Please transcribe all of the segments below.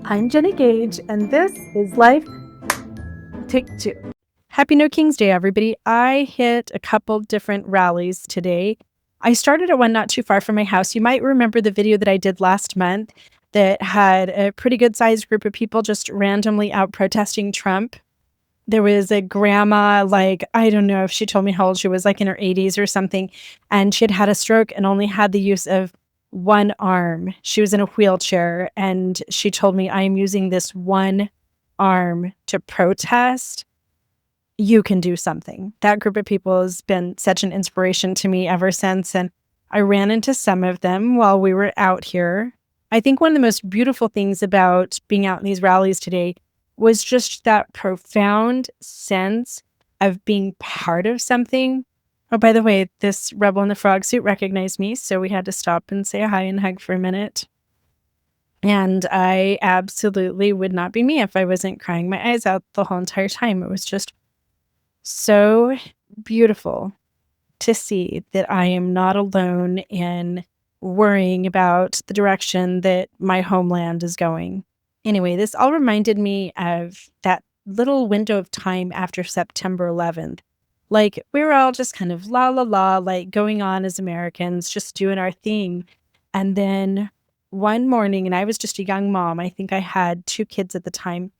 I'm Jenny Gage, and this is Life Take Two. Happy No King's Day, everybody. I hit a couple different rallies today. I started at one not too far from my house. You might remember the video that I did last month that had a pretty good sized group of people just randomly out protesting Trump. There was a grandma, I don't know if she told me how old she was, in her 80s or something, and she had had a stroke and only had the use of one arm. She was in a wheelchair, and she told me, I am using this one arm to protest. You can do something. That group of people has been such an inspiration to me ever since, and I ran into some of them while we were out here. I think one of the most beautiful things about being out in these rallies today was just that profound sense of being part of something. Oh, by the way, this rebel in the frog suit recognized me, so we had to stop and say hi and hug for a minute. And I absolutely would not be me if I wasn't crying my eyes out the whole entire time. It was just so beautiful to see that I am not alone in worrying about the direction that my homeland is going. Anyway, this all reminded me of that little window of time after September 11th. We were all just kind of la la la, going on as Americans, just doing our thing. And then one morning, and I was just a young mom, I think I had 2 kids at the time,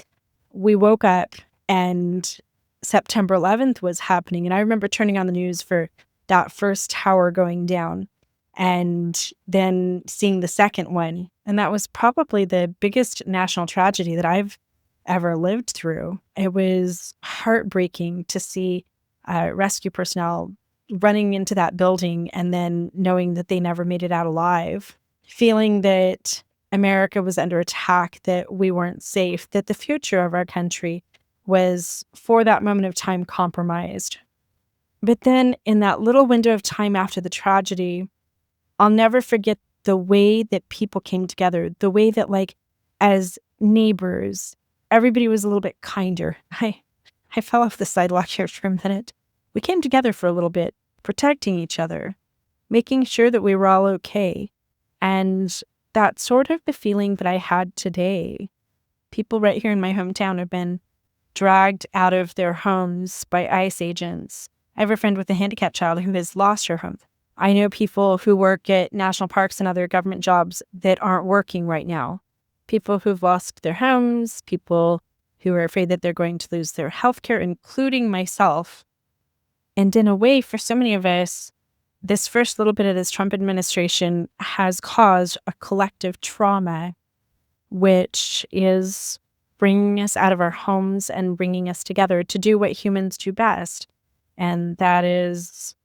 we woke up and September 11th was happening. And I remember turning on the news for that first tower going down and then seeing the second one. And that was probably the biggest national tragedy that I've ever lived through. It was heartbreaking to see rescue personnel running into that building and then knowing that they never made it out alive, feeling that America was under attack, that we weren't safe, that the future of our country was, for that moment of time, compromised. But then in that little window of time after the tragedy, I'll never forget the way that people came together, the way that, as neighbors, everybody was a little bit kinder. I fell off the sidewalk here for a minute. We came together for a little bit, protecting each other, making sure that we were all okay. And that's sort of the feeling that I had today. People right here in my hometown have been dragged out of their homes by ICE agents. I have a friend with a handicapped child who has lost her home. I know people who work at national parks and other government jobs that aren't working right now. People who've lost their homes, people who are afraid that they're going to lose their health care, including myself. And in a way, for so many of us, this first little bit of this Trump administration has caused a collective trauma, which is bringing us out of our homes and bringing us together to do what humans do best. And that is,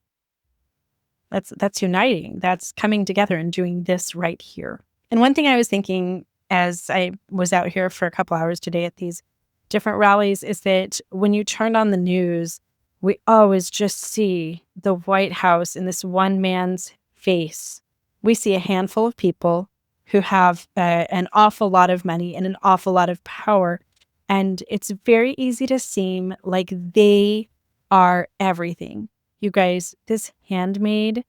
that's uniting. That's coming together and doing this right here. And one thing I was thinking as I was out here for a couple hours today at these different rallies is that when you turn on the news, we always just see the White House in this one man's face. We see a handful of people who have an awful lot of money and an awful lot of power. And it's very easy to seem like they are everything. You guys, this handmaid,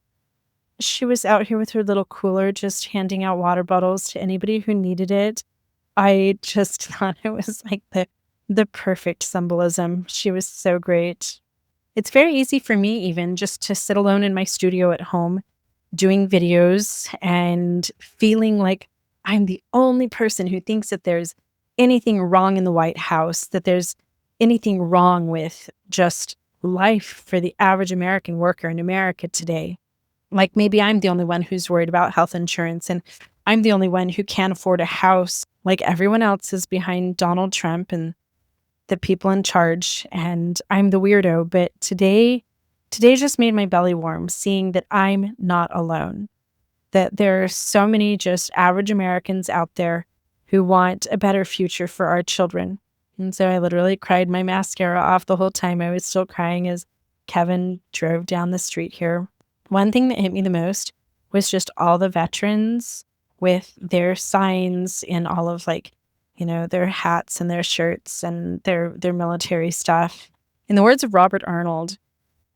she was out here with her little cooler just handing out water bottles to anybody who needed it. I just thought it was the perfect symbolism. She was so great. It's very easy for me even just to sit alone in my studio at home doing videos and feeling like I'm the only person who thinks that there's anything wrong in the White House, that there's anything wrong with just life for the average American worker in America today. Maybe I'm the only one who's worried about health insurance, and I'm the only one who can't afford a house like everyone else is behind Donald Trump and the people in charge, and I'm the weirdo. But today just made my belly warm, seeing that I'm not alone, that there are so many just average Americans out there who want a better future for our children. And so I literally cried my mascara off the whole time. I was still crying as Kevin drove down the street here. One thing that hit me the most was just all the veterans with their signs in all of their hats and their shirts and their military stuff. In the words of Robert Arnold,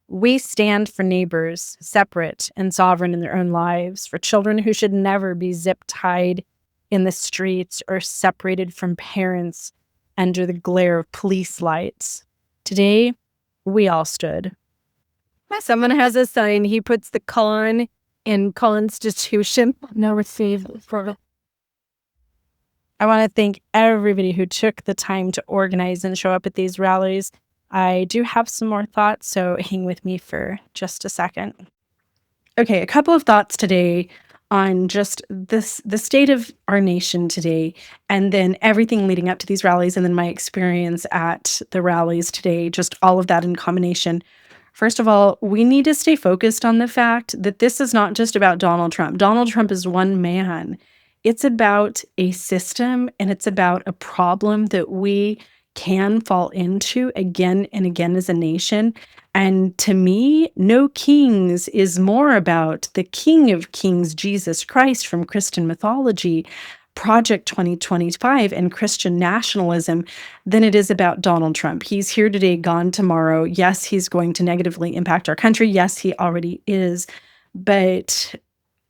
we stand for neighbors, separate and sovereign in their own lives, for children who should never be zip-tied in the streets or separated from parents under the glare of police lights. Today, we all stood. Someone has a sign. He puts the con in Constitution. No receive. I want to thank everybody who took the time to organize and show up at these rallies. I do have some more thoughts, so hang with me for just a second. Okay, a couple of thoughts today on just the state of our nation today, and then everything leading up to these rallies, and then my experience at the rallies today, just all of that in combination. First of all, we need to stay focused on the fact that this is not just about Donald Trump. Donald Trump is one man. It's about a system, and it's about a problem that we can fall into again and again as a nation. And to me, No Kings is more about the King of Kings, Jesus Christ from Christian mythology, Project 2025, and Christian nationalism than it is about Donald Trump. He's here today, gone tomorrow. Yes, he's going to negatively impact our country. Yes, he already is. But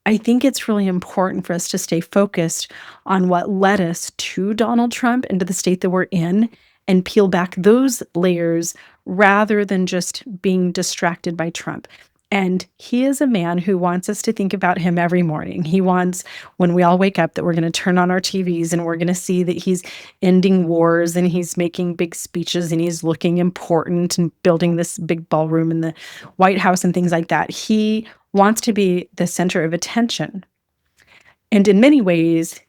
I think it's really important for us to stay focused on what led us to Donald Trump and to the state that we're in, and peel back those layers rather than just being distracted by Trump. And he is a man who wants us to think about him every morning. He wants, when we all wake up, that we're going to turn on our TVs and we're going to see that he's ending wars and he's making big speeches and he's looking important and building this big ballroom in the White House and things like that. He wants to be the center of attention. And in many ways,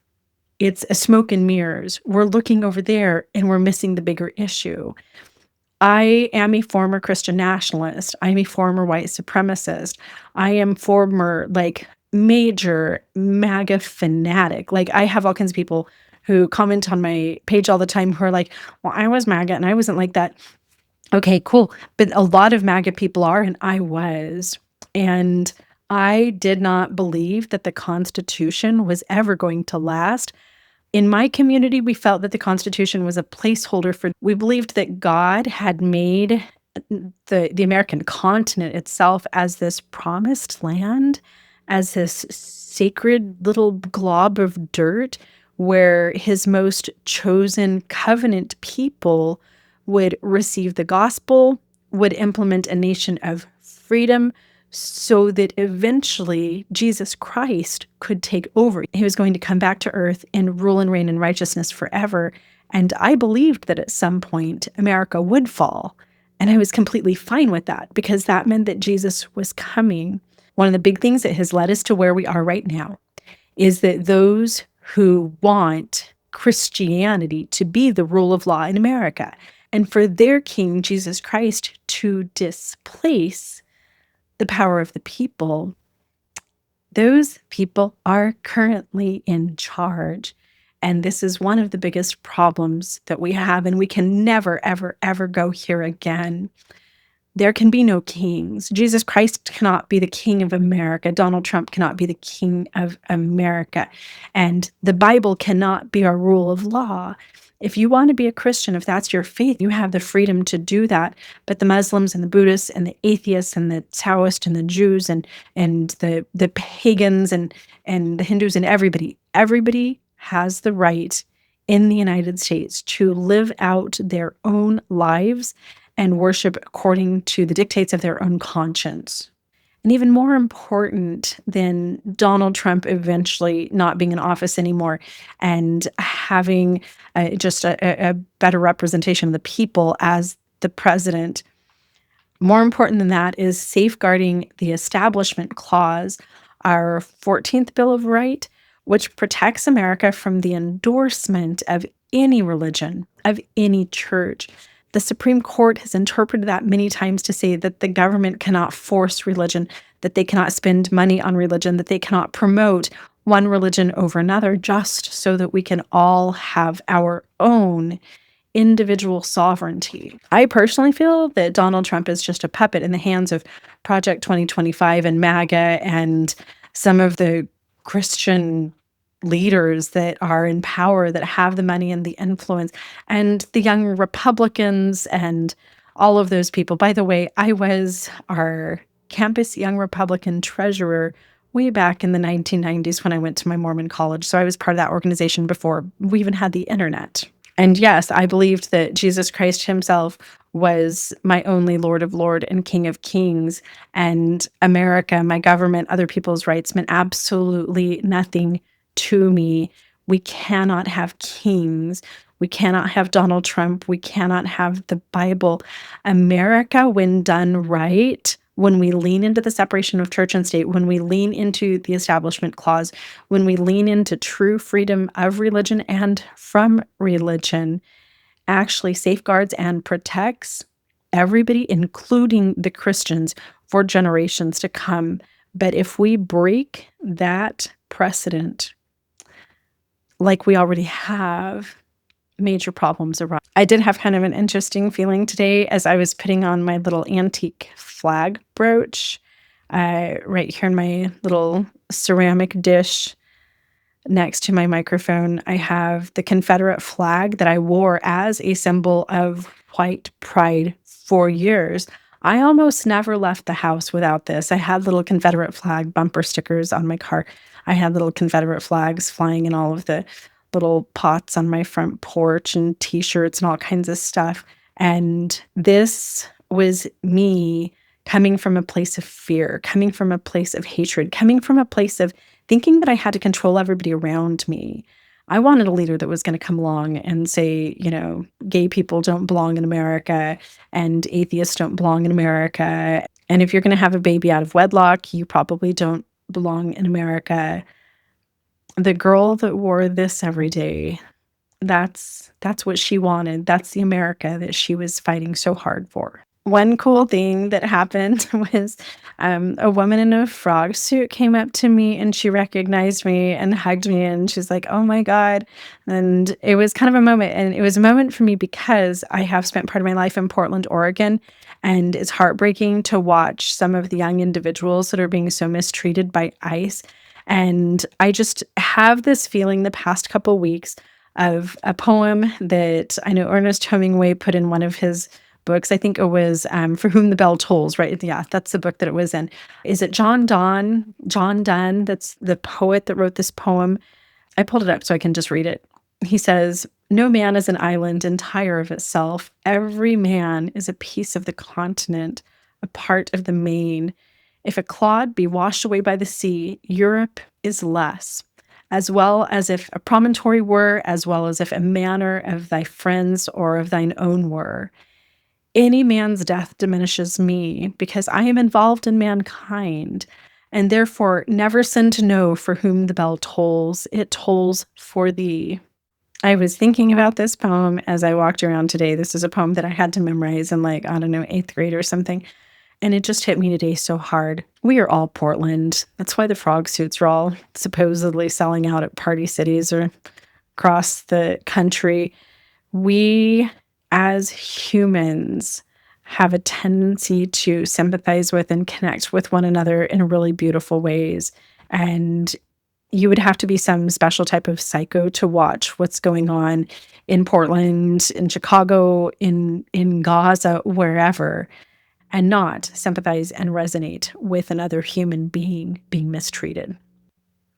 it's a smoke and mirrors. We're looking over there and we're missing the bigger issue. I am a former Christian nationalist. I'm a former white supremacist. I am former, major MAGA fanatic. I have all kinds of people who comment on my page all the time who are like, well, I was MAGA and I wasn't like that. Okay, cool. But a lot of MAGA people are, and I was. And I did not believe that the Constitution was ever going to last. In my community, we felt that the Constitution was a placeholder for, we believed that God had made the American continent itself as this promised land, as this sacred little glob of dirt where his most chosen covenant people would receive the gospel, would implement a nation of freedom, so that eventually Jesus Christ could take over. He was going to come back to earth and rule and reign in righteousness forever. And I believed that at some point America would fall. And I was completely fine with that because that meant that Jesus was coming. One of the big things that has led us to where we are right now is that those who want Christianity to be the rule of law in America, and for their King, Jesus Christ, to displace the power of the people, those people are currently in charge. And this is one of the biggest problems that we have, and we can never, ever, ever go here again. There can be no kings. Jesus Christ cannot be the king of America. Donald Trump cannot be the king of America. And the Bible cannot be our rule of law. If you want to be a Christian, if that's your faith, you have the freedom to do that. But the Muslims and the Buddhists and the atheists and the Taoists and the Jews and the pagans and the Hindus and everybody has the right in the United States to live out their own lives and worship according to the dictates of their own conscience. And even more important than Donald Trump eventually not being in office anymore and having just a better representation of the people as the president, more important than that is safeguarding the Establishment Clause, our 14th Bill of Rights, which protects America from the endorsement of any religion, of any church. The Supreme Court has interpreted that many times to say that the government cannot force religion, that they cannot spend money on religion, that they cannot promote one religion over another, just so that we can all have our own individual sovereignty. I personally feel that Donald Trump is just a puppet in the hands of Project 2025 and MAGA and some of the Christian leaders that are in power, that have the money and the influence, and the young Republicans and all of those people. By the way, I was our campus young Republican treasurer way back in the 1990s when I went to my Mormon college. So I was part of that organization before we even had the internet. And yes, I believed that Jesus Christ himself was my only Lord of Lord and King of Kings, and America, my government, other people's rights meant absolutely nothing to me. We cannot have kings. We cannot have Donald Trump. We cannot have the Bible. America, when done right, when we lean into the separation of church and state, when we lean into the Establishment Clause, when we lean into true freedom of religion and from religion, actually safeguards and protects everybody, including the Christians, for generations to come. But if we break that precedent, like we already have, major problems arise. I did have kind of an interesting feeling today as I was putting on my little antique flag brooch right here in my little ceramic dish next to my microphone. I have the Confederate flag that I wore as a symbol of white pride for years. I almost never left the house without this. I had little Confederate flag bumper stickers on my car. I had little Confederate flags flying in all of the little pots on my front porch and t-shirts and all kinds of stuff. And this was me coming from a place of fear, coming from a place of hatred, coming from a place of thinking that I had to control everybody around me. I wanted a leader that was going to come along and say, gay people don't belong in America and atheists don't belong in America. And if you're going to have a baby out of wedlock, you probably don't belong in America. The girl that wore this every day, that's what she wanted. That's the America that she was fighting so hard for. One cool thing that happened was a woman in a frog suit came up to me and she recognized me and hugged me and she's like, "Oh my God." And it was kind of a moment. And it was a moment for me because I have spent part of my life in Portland, Oregon. And it's heartbreaking to watch some of the young individuals that are being so mistreated by ICE. And I just have this feeling the past couple weeks of a poem that I know Ernest Hemingway put in one of his books. I think it was For Whom the Bell Tolls, right? Yeah, that's the book that it was in. Is it John Donne? John Donne, that's the poet that wrote this poem. I pulled it up so I can just read it. He says, "No man is an island entire of itself. Every man is a piece of the continent, a part of the main. If a clod be washed away by the sea, Europe is less. As well as if a promontory were, as well as if a manor of thy friends or of thine own were. Any man's death diminishes me, because I am involved in mankind, and therefore never sin to know for whom the bell tolls. It tolls for thee." I was thinking about this poem as I walked around today. This is a poem that I had to memorize in 8th grade or something. And it just hit me today so hard. We are all Portland. That's why the frog suits are all supposedly selling out at party cities or across the country. We, as humans, have a tendency to sympathize with and connect with one another in really beautiful ways. And you would have to be some special type of psycho to watch what's going on in Portland, in Chicago, in Gaza, wherever, and not sympathize and resonate with another human being being mistreated.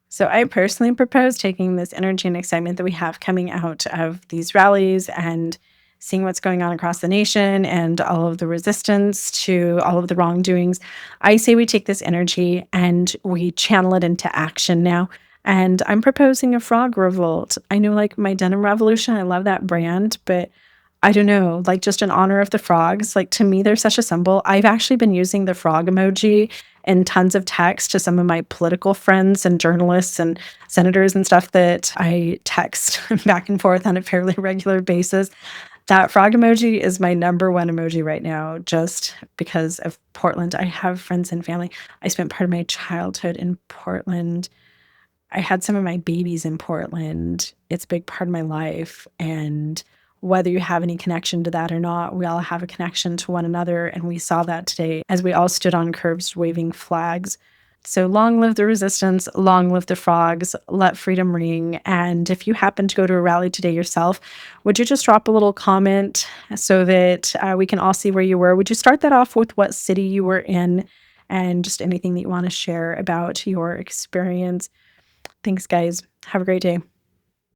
So I personally propose taking this energy and excitement that we have coming out of these rallies and seeing what's going on across the nation and all of the resistance to all of the wrongdoings. I say we take this energy and we channel it into action now. And I'm proposing a frog revolt. I know, my Denim Revolution, I love that brand, but I don't know, just in honor of the frogs, to me, they're such a symbol. I've actually been using the frog emoji in tons of text to some of my political friends and journalists and senators and stuff that I text back and forth on a fairly regular basis. That frog emoji is my number one emoji right now, just because of Portland. I have friends and family. I spent part of my childhood in Portland. I had some of my babies in Portland. It's a big part of my life. And whether you have any connection to that or not, we all have a connection to one another. And we saw that today as we all stood on curbs waving flags. So long live the resistance, long live the frogs, let freedom ring. And if you happen to go to a rally today yourself, would you just drop a little comment so that we can all see where you were? Would you start that off with what city you were in? and just anything that you want to share about your experience. Thanks, guys. Have a great day.